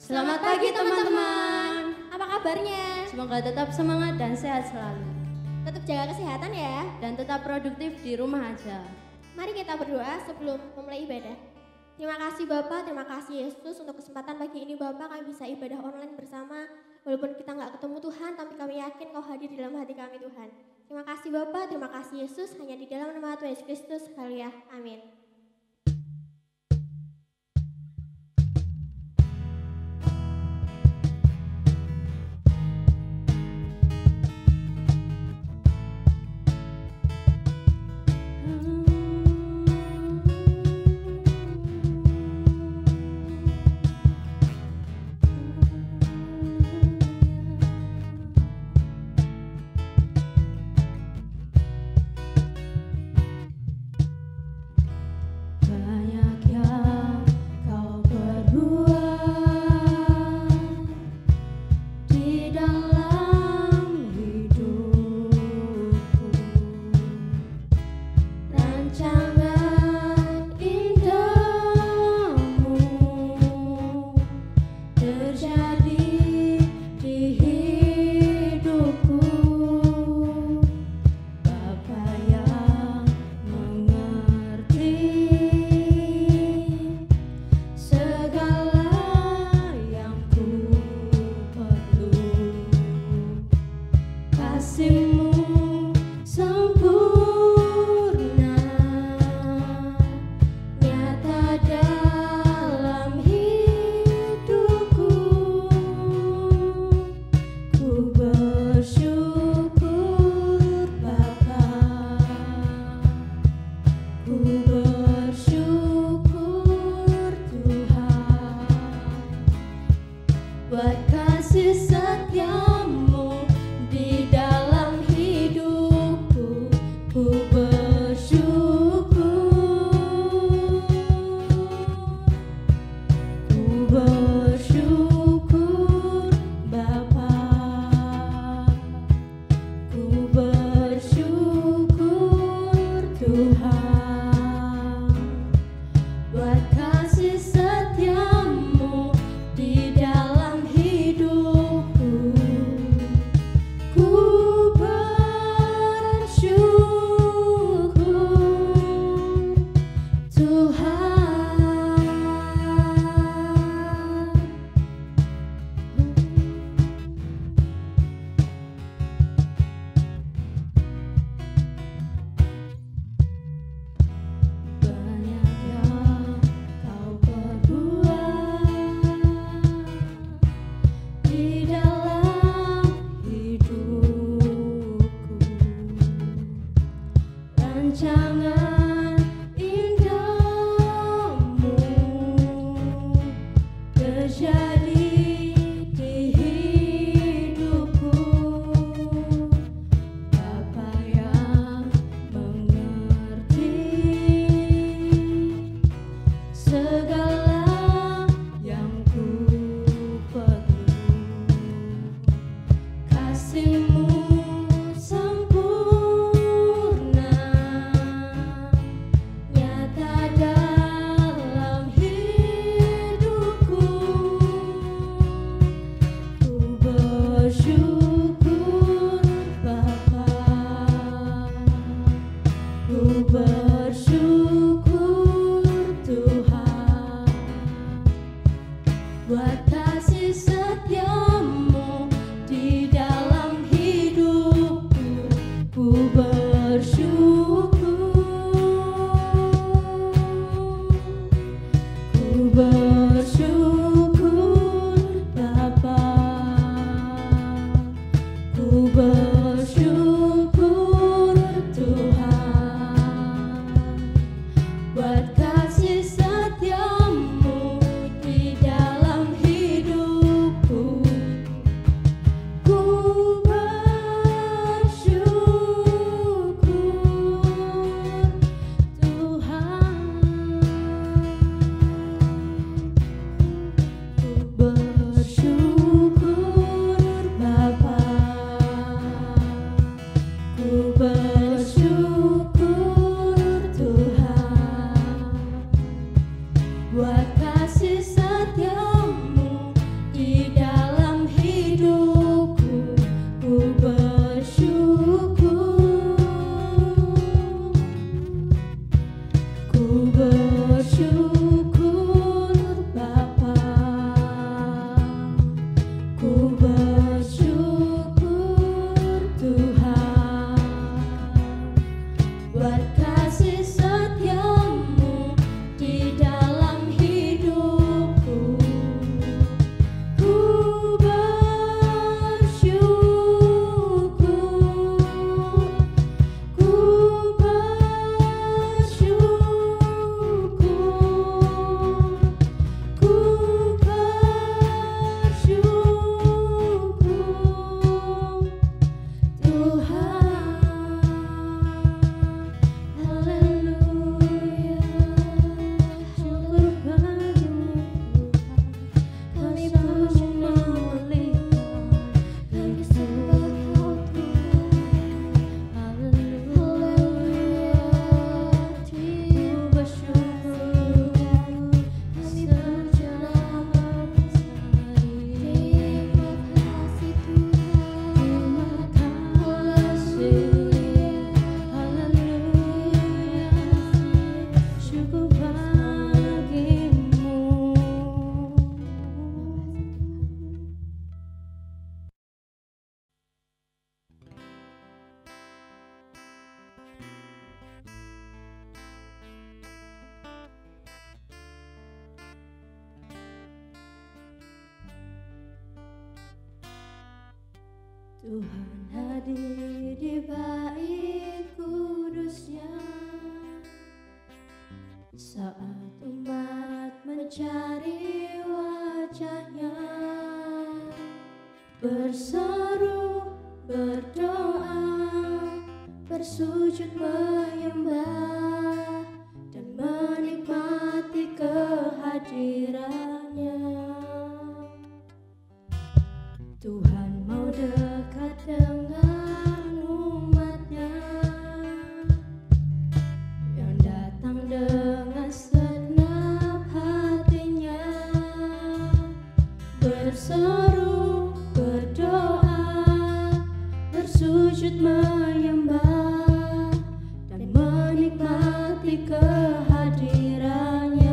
Selamat pagi teman-teman. Apa kabarnya? Semoga tetap semangat dan sehat selalu. Tetap jaga kesehatan ya. Dan tetap produktif di rumah aja. Mari kita berdoa sebelum memulai ibadah. Terima kasih Bapak, terima kasih Yesus untuk kesempatan pagi ini Bapak kami bisa ibadah online bersama. Walaupun kita nggak ketemu Tuhan, tapi kami yakin Kau hadir di dalam hati kami Tuhan. Terima kasih Bapak, terima kasih Yesus, hanya di dalam nama Tuhan Yesus Kristus. Haleluya, amin. Tuhan hadir di bait kudusnya saat umat mencari wajahnya, berseru, berdoa, bersujud menyembah dan menikmati kehadirannya. Tuhan mau dekat dengan umatnya yang datang dengan segenap hatinya, berseru, berdoa, bersujud menyembah dan menikmati kehadirannya.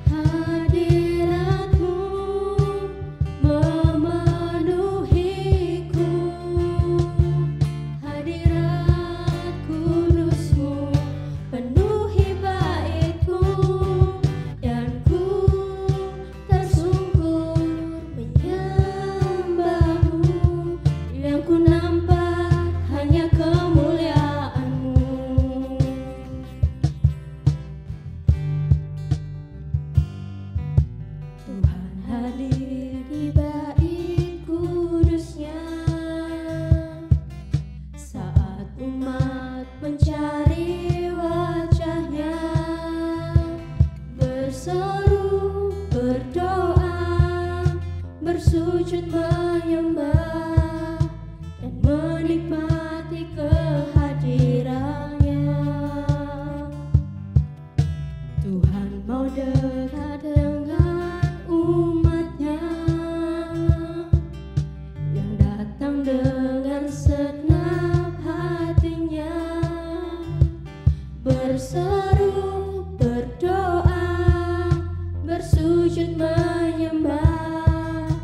Hadiratmu memenuhiku, hadirat kudusmu penuhi baitku, dan ku tersungkur menyembahmu, yang ku nampak hanya kemuliaanmu. Tuhan hadir di bait kudusnya saat umat mencari wajahnya, berseru, berdoa, bersujud menyembah dan menikmati kehadirannya. Tuhan mau dekat dengan umatnya yang datang dengan segenap hatinya, berseru, berdoa, bersujud menyembah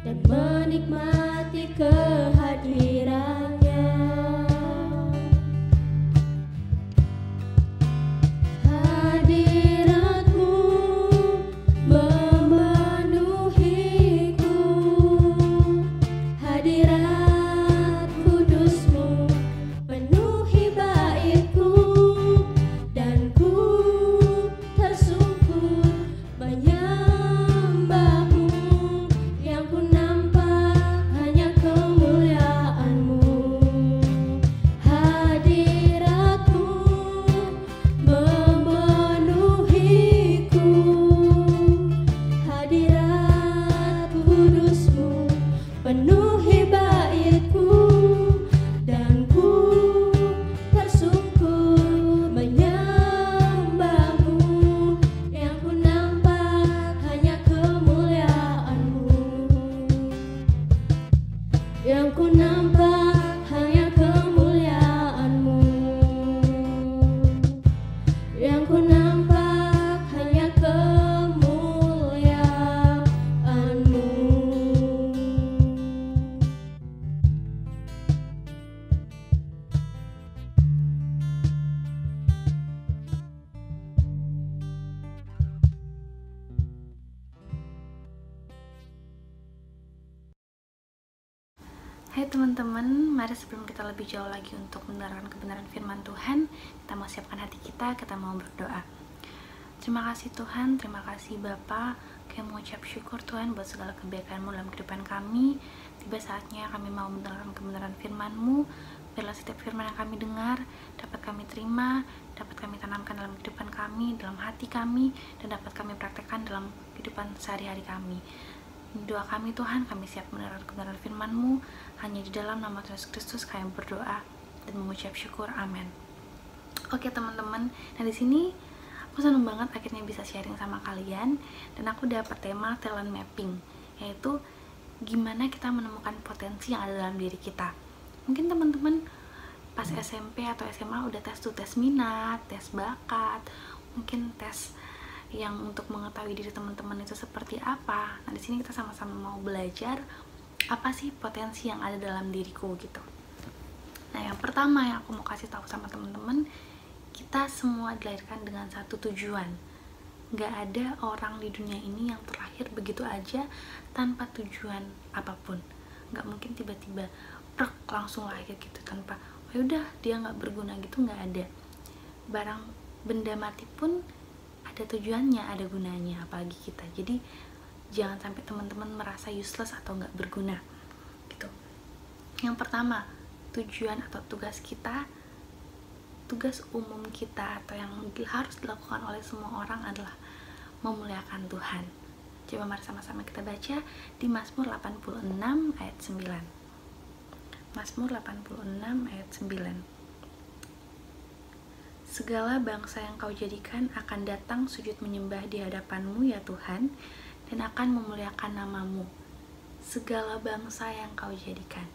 dan menikmati kehadirannya. Hadiratmu memenuhiku, hadirat kudusmu penuhi baitku, dan ku tersungkur menyembahmu, yang ku nampak hanya kemuliaanmu. Hadiratmu memenuhiku, hadirat kudusmu penuhi baitku, dan ku tersungkur menyembahmu, yang ku nampak hanya kemuliaanmu, yang ku nampak hanya kemuliaanmu, yang ku nampak hanya kemuliaanmu. Hai teman-teman, mari sebelum kita lebih jauh lagi untuk mendengarkan kebenaran firman Tuhan, kita mau siapkan hati kita mau berdoa. Terima kasih Tuhan, terima kasih Bapa. Kami mengucap syukur Tuhan buat segala kebaikan-Mu dalam kehidupan kami. Tiba saatnya kami mau mendengarkan kebenaran firman-Mu. Biarlah setiap firman yang kami dengar dapat kami terima, dapat kami tanamkan dalam kehidupan kami, dalam hati kami, dan dapat kami praktekkan dalam kehidupan sehari-hari kami. Doa kami Tuhan, kami siap mendengar kebenaran firman-Mu. Hanya di dalam nama Tuhan Yesus Kristus kami berdoa dan mengucap syukur, amin. Oke teman-teman, nah di sini aku senang banget akhirnya bisa sharing sama kalian, dan aku dapat tema talent mapping, yaitu gimana kita menemukan potensi yang ada dalam diri kita. Mungkin teman-teman pas SMP atau SMA udah tes minat, tes bakat, mungkin tes yang untuk mengetahui diri teman-teman itu seperti apa. Nah, di sini kita sama-sama mau belajar apa sih potensi yang ada dalam diriku gitu. Nah, yang pertama yang aku mau kasih tahu sama teman-teman, kita semua dilahirkan dengan satu tujuan. nggak ada orang di dunia ini yang terlahir begitu aja tanpa tujuan apapun. Nggak mungkin tiba-tiba langsung lahir gitu tanpa udah dia nggak berguna gitu, nggak ada. Barang benda mati pun ada tujuannya, ada gunanya, apalagi kita. Jadi jangan sampai teman-teman merasa useless atau nggak berguna gitu. Yang pertama, tujuan atau tugas kita, tugas umum kita atau yang harus dilakukan oleh semua orang adalah memuliakan Tuhan. Coba mari sama-sama kita baca di Mazmur 86 ayat 9. Mazmur 86 ayat 9. Segala bangsa yang kau jadikan akan datang sujud menyembah di hadapan-Mu ya Tuhan, dan akan memuliakan nama-Mu. Segala bangsa yang kau jadikan.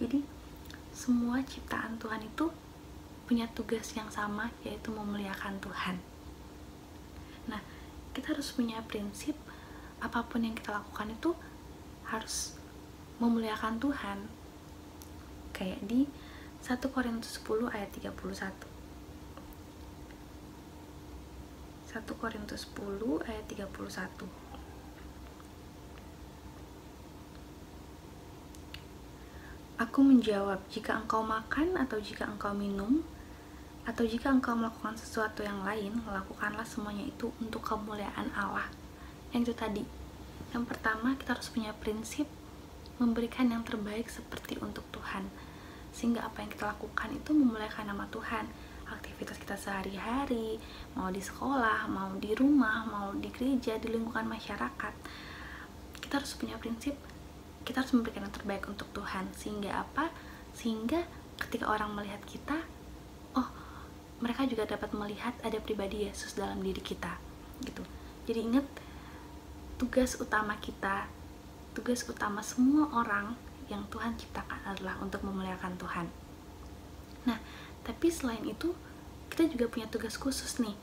Jadi semua ciptaan Tuhan itu punya tugas yang sama, yaitu memuliakan Tuhan. Nah, kita harus punya prinsip apapun yang kita lakukan itu harus memuliakan Tuhan. Kayak di 1 Korintus 10 ayat 31. 1 Korintus 10 ayat 31. Aku menjawab, jika engkau makan atau jika engkau minum atau jika engkau melakukan sesuatu yang lain, lakukanlah semuanya itu untuk kemuliaan Allah. Yang itu tadi. Yang pertama, kita harus punya prinsip memberikan yang terbaik seperti untuk Tuhan, sehingga apa yang kita lakukan itu memuliakan nama Tuhan. Aktivitas kita sehari-hari, mau di sekolah, mau di rumah, mau di gereja, di lingkungan masyarakat, kita harus punya prinsip, kita harus memberikan yang terbaik untuk Tuhan. Sehingga apa? Sehingga ketika orang melihat kita, oh, mereka juga dapat melihat ada pribadi Yesus dalam diri kita gitu. Jadi ingat, tugas utama kita, tugas utama semua orang yang Tuhan ciptakan adalah untuk memuliakan Tuhan. Nah, tapi selain itu kita juga punya tugas khusus nih.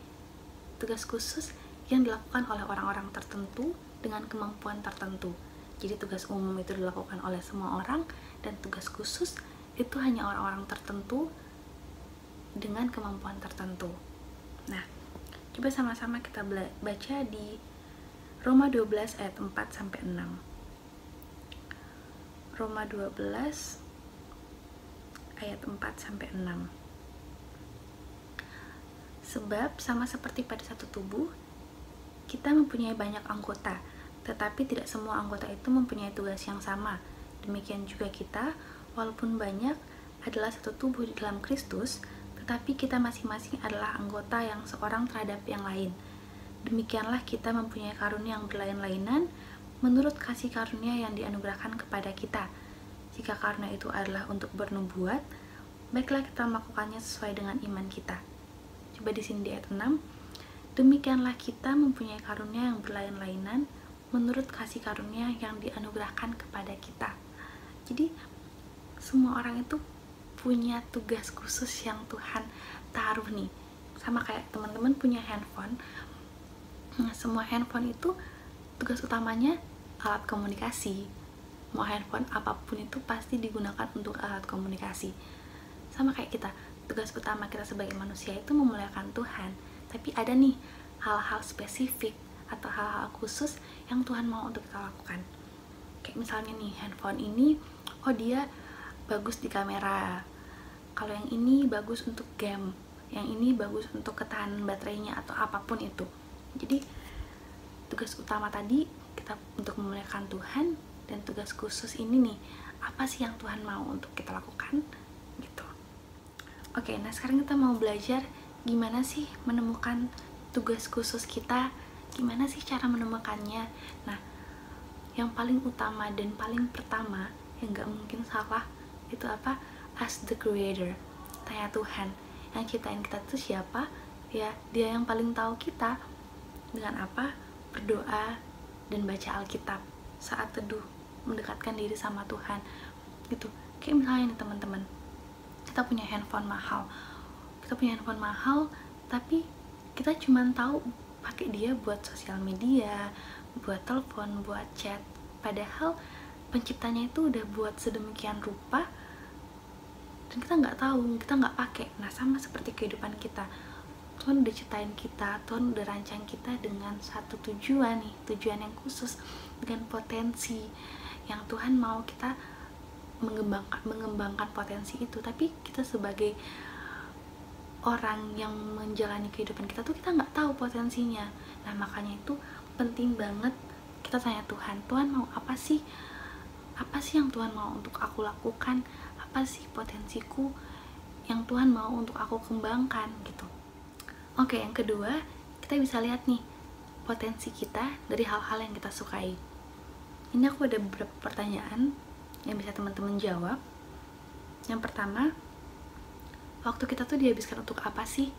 Tugas khusus yang dilakukan oleh orang-orang tertentu dengan kemampuan tertentu. Jadi tugas umum itu dilakukan oleh semua orang, dan tugas khusus itu hanya orang-orang tertentu dengan kemampuan tertentu. Nah, coba sama-sama kita baca di Roma 12 ayat 4 sampai 6. Roma 12 ayat 4 sampai 6. Sebab sama seperti pada satu tubuh, kita mempunyai banyak anggota, tetapi tidak semua anggota itu mempunyai tugas yang sama. Demikian juga kita, walaupun banyak, adalah satu tubuh di dalam Kristus, tetapi kita masing-masing adalah anggota yang seorang terhadap yang lain. Demikianlah kita mempunyai karunia yang berlain-lainan menurut kasih karunia yang dianugerahkan kepada kita. Jika karunia itu adalah untuk bernubuat, baiklah kita melakukannya sesuai dengan iman kita. Coba di sini di ayat 6. Demikianlah kita mempunyai karunia yang berlain-lainan menurut kasih karunia yang dianugerahkan kepada kita. Jadi semua orang itu punya tugas khusus yang Tuhan taruh nih. Sama kayak teman-teman punya handphone. Nah, semua handphone itu tugas utamanya alat komunikasi. Mau handphone apapun itu pasti digunakan untuk alat komunikasi. Sama kayak kita, tugas utama kita sebagai manusia itu memuliakan Tuhan. Tapi ada nih hal-hal spesifik atau hal-hal khusus yang Tuhan mau untuk kita lakukan. Kayak misalnya nih, handphone ini, oh dia bagus di kamera. Kalau yang ini bagus untuk game, yang ini bagus untuk ketahanan baterainya atau apapun itu. Jadi tugas utama tadi kita untuk memuliakan Tuhan, dan tugas khusus ini nih, apa sih yang Tuhan mau untuk kita lakukan gitu. Oke, nah sekarang kita mau belajar gimana sih menemukan tugas khusus kita, gimana sih cara menemukannya. Nah, yang paling utama dan paling pertama yang gak mungkin salah itu apa? Ask the Creator. Tanya Tuhan, yang ciptain kita itu siapa? Ya, dia yang paling tahu kita. Dengan apa? Berdoa dan baca Alkitab saat teduh, mendekatkan diri sama Tuhan gitu. Kayak misalnya nih teman-teman, kita punya handphone mahal, tapi kita cuma tahu pakai dia buat sosial media, buat telepon, buat chat. Padahal penciptanya itu udah buat sedemikian rupa dan kita nggak tahu, kita nggak pakai. Nah, sama seperti kehidupan kita, Tuhan udah ciptain kita, Tuhan udah rancang kita dengan satu tujuan nih, tujuan yang khusus, dengan potensi yang Tuhan mau kita mengembangkan potensi itu. Tapi kita sebagai orang yang menjalani kehidupan kita tuh kita nggak tahu potensinya. Nah makanya itu penting banget kita tanya Tuhan, Tuhan mau apa sih? Apa sih yang Tuhan mau untuk aku lakukan? Apa sih potensiku yang Tuhan mau untuk aku kembangkan gitu. Oke, yang kedua, kita bisa lihat nih potensi kita dari hal-hal yang kita sukai. Ini aku ada beberapa pertanyaan yang bisa teman-teman jawab. Yang pertama, waktu kita tuh dihabiskan untuk apa sih?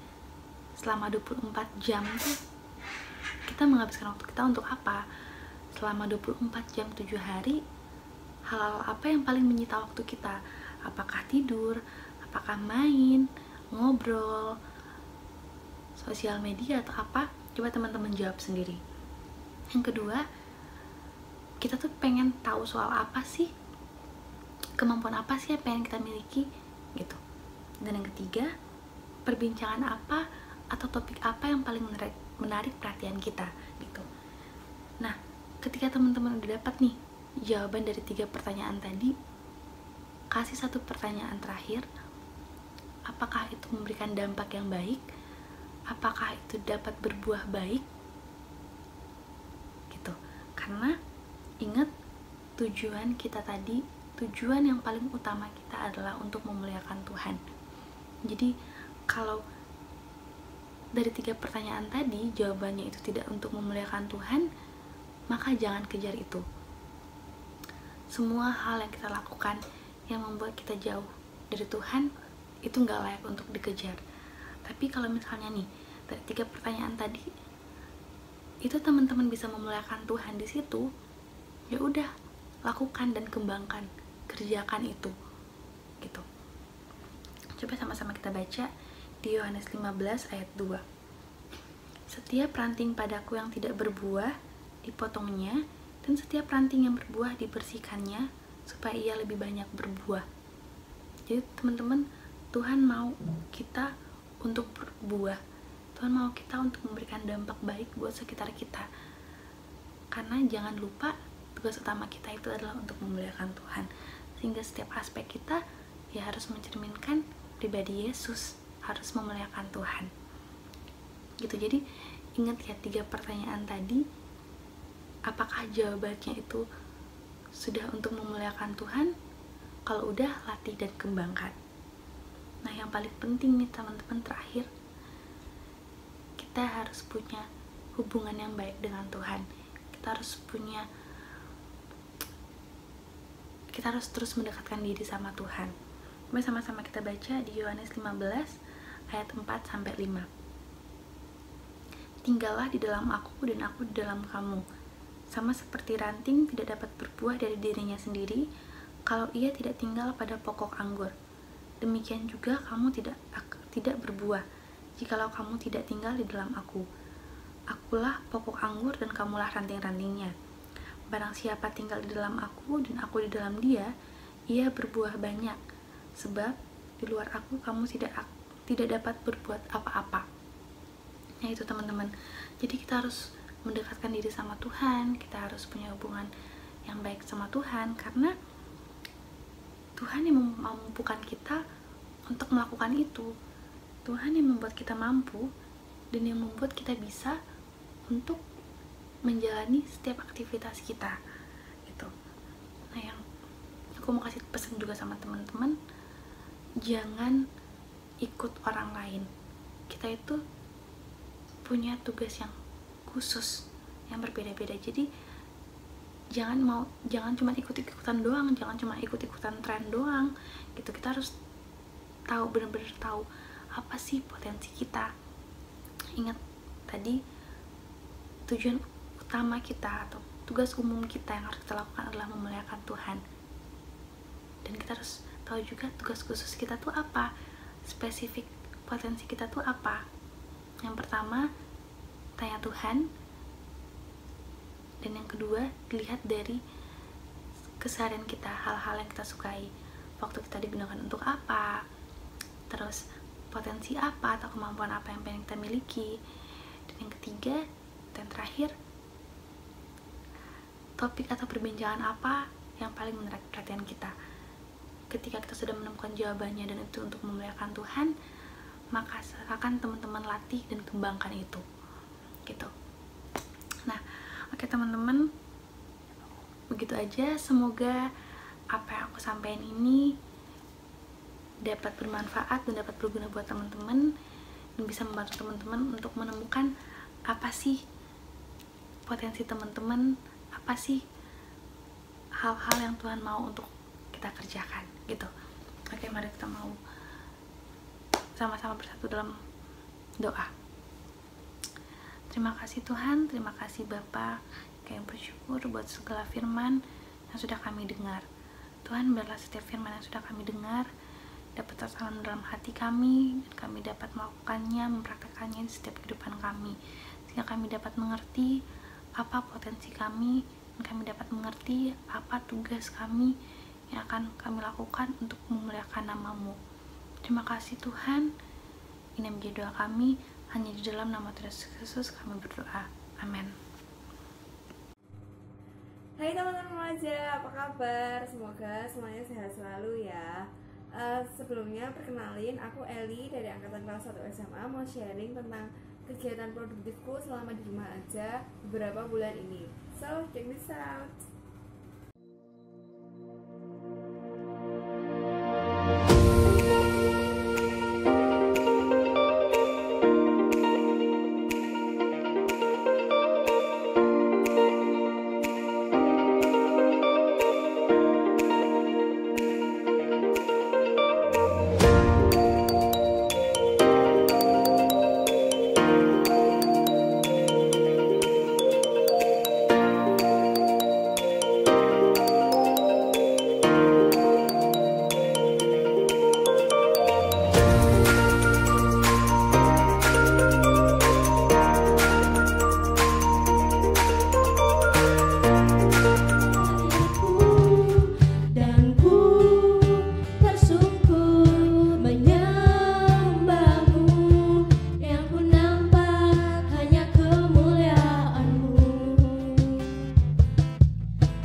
Selama 24 jam tuh kita menghabiskan waktu kita untuk apa? Selama 24 jam 7 hari, hal-hal apa yang paling menyita waktu kita? Apakah tidur? Apakah main? Ngobrol? Sosial media atau apa? Coba teman-teman jawab sendiri. Yang kedua, kita tuh pengen tahu soal apa sih? Kemampuan apa sih yang pengen kita miliki? Gitu. Dan yang ketiga, perbincangan apa atau topik apa yang paling menarik perhatian kita? Gitu. Nah, ketika teman-teman udah dapat nih jawaban dari 3 pertanyaan tadi, kasih satu pertanyaan terakhir. Apakah itu memberikan dampak yang baik? Apakah itu dapat berbuah baik? Gitu. Karena ingat, tujuan kita tadi, tujuan yang paling utama kita adalah untuk memuliakan Tuhan. Jadi kalau dari 3 pertanyaan tadi jawabannya itu tidak untuk memuliakan Tuhan, maka jangan kejar itu. Semua hal yang kita lakukan yang membuat kita jauh dari Tuhan itu nggak layak untuk dikejar. Tapi kalau misalnya nih dari 3 pertanyaan tadi itu teman-teman bisa memuliakan Tuhan di situ, ya udah, lakukan dan kembangkan, kerjakan itu gitu. Coba sama-sama kita baca di Yohanes 15 ayat 2. Setiap ranting padaku yang tidak berbuah dipotongnya, dan setiap ranting yang berbuah dibersihkannya supaya ia lebih banyak berbuah. Jadi teman-teman, Tuhan mau kita untuk berbuah. Tuhan mau kita untuk memberikan dampak baik buat sekitar kita. Karena jangan lupa, tugas utama kita itu adalah untuk memuliakan Tuhan. Sehingga setiap aspek kita ya harus mencerminkan pribadi Yesus, harus memuliakan Tuhan. Gitu. Jadi ingat ya 3 pertanyaan tadi, apakah jawabannya itu sudah untuk memuliakan Tuhan? Kalau udah, latih dan kembangkan. Nah, yang paling penting nih teman-teman, terakhir, kita harus punya hubungan yang baik dengan Tuhan. Kita harus terus mendekatkan diri sama Tuhan. Mari sama-sama kita baca di Yohanes 15 ayat 4-5. Tinggallah di dalam aku dan aku di dalam kamu. Sama seperti ranting tidak dapat berbuah dari dirinya sendiri kalau ia tidak tinggal pada pokok anggur. Demikian juga kamu tidak berbuah jikalau kamu tidak tinggal di dalam aku. Akulah pokok anggur dan kamulah ranting-rantingnya. Barang siapa tinggal di dalam aku dan aku di dalam dia, ia berbuah banyak. Sebab di luar aku kamu tidak dapat berbuat apa-apa. Nah itu teman-teman. Jadi kita harus mendekatkan diri sama Tuhan. Kita harus punya hubungan yang baik sama Tuhan, karena Tuhan yang memampukan kita untuk melakukan itu. Tuhan yang membuat kita mampu dan yang membuat kita bisa untuk menjalani setiap aktivitas kita gitu. Nah, yang aku mau kasih pesan juga sama teman-teman, jangan ikut orang lain. Kita itu punya tugas yang khusus, yang berbeda-beda. Jadi jangan cuma ikut-ikutan doang, jangan cuma ikut-ikutan tren doang gitu. Kita harus tahu, benar-benar tahu apa sih potensi kita. Ingat tadi, tujuan utama kita atau tugas umum kita yang harus kita lakukan adalah memuliakan Tuhan. Dan kita harus tahu juga tugas khusus kita tuh apa, spesifik potensi kita tuh apa. Yang pertama, tanya Tuhan. Dan yang kedua, dilihat dari keseharian kita, hal-hal yang kita sukai. Waktu kita digunakan untuk apa? Terus potensi apa atau kemampuan apa yang pengen kita miliki. Dan yang ketiga dan terakhir, topik atau perbincangan apa yang paling menarik perhatian kita. Ketika kita sudah menemukan jawabannya dan itu untuk memuliakan Tuhan, maka silakan teman-teman latih dan kembangkan itu gitu. Nah, oke teman-teman, begitu aja. Semoga apa yang aku sampaikan ini dapat bermanfaat dan dapat berguna buat teman-teman, dan bisa membantu teman-teman untuk menemukan apa sih potensi teman-teman, apa sih hal-hal yang Tuhan mau untuk kita kerjakan gitu. Oke, mari kita mau sama-sama bersatu dalam doa. Terima kasih Tuhan, terima kasih Bapa, kami bersyukur buat segala firman yang sudah kami dengar. Tuhan, biarlah setiap firman yang sudah kami dengar dapat tertanam dalam hati kami, dan kami dapat melakukannya, mempraktekannya di setiap kehidupan kami, sehingga kami dapat mengerti apa potensi kami, dan kami dapat mengerti apa tugas kami yang akan kami lakukan untuk memuliakan nama-Mu. Terima kasih Tuhan, ini menjadi doa kami, hanya di dalam nama Tuhan Yesus kami berdoa, amin. Hai teman-teman remaja, apa kabar? Semoga semuanya sehat selalu ya. Sebelumnya perkenalin, aku Eli dari angkatan kelas 1 SMA, mau sharing tentang kegiatan produktifku selama di rumah aja beberapa bulan ini. So, check this out.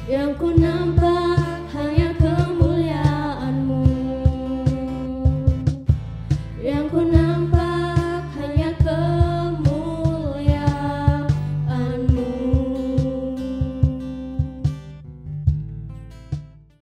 Yang ku nampak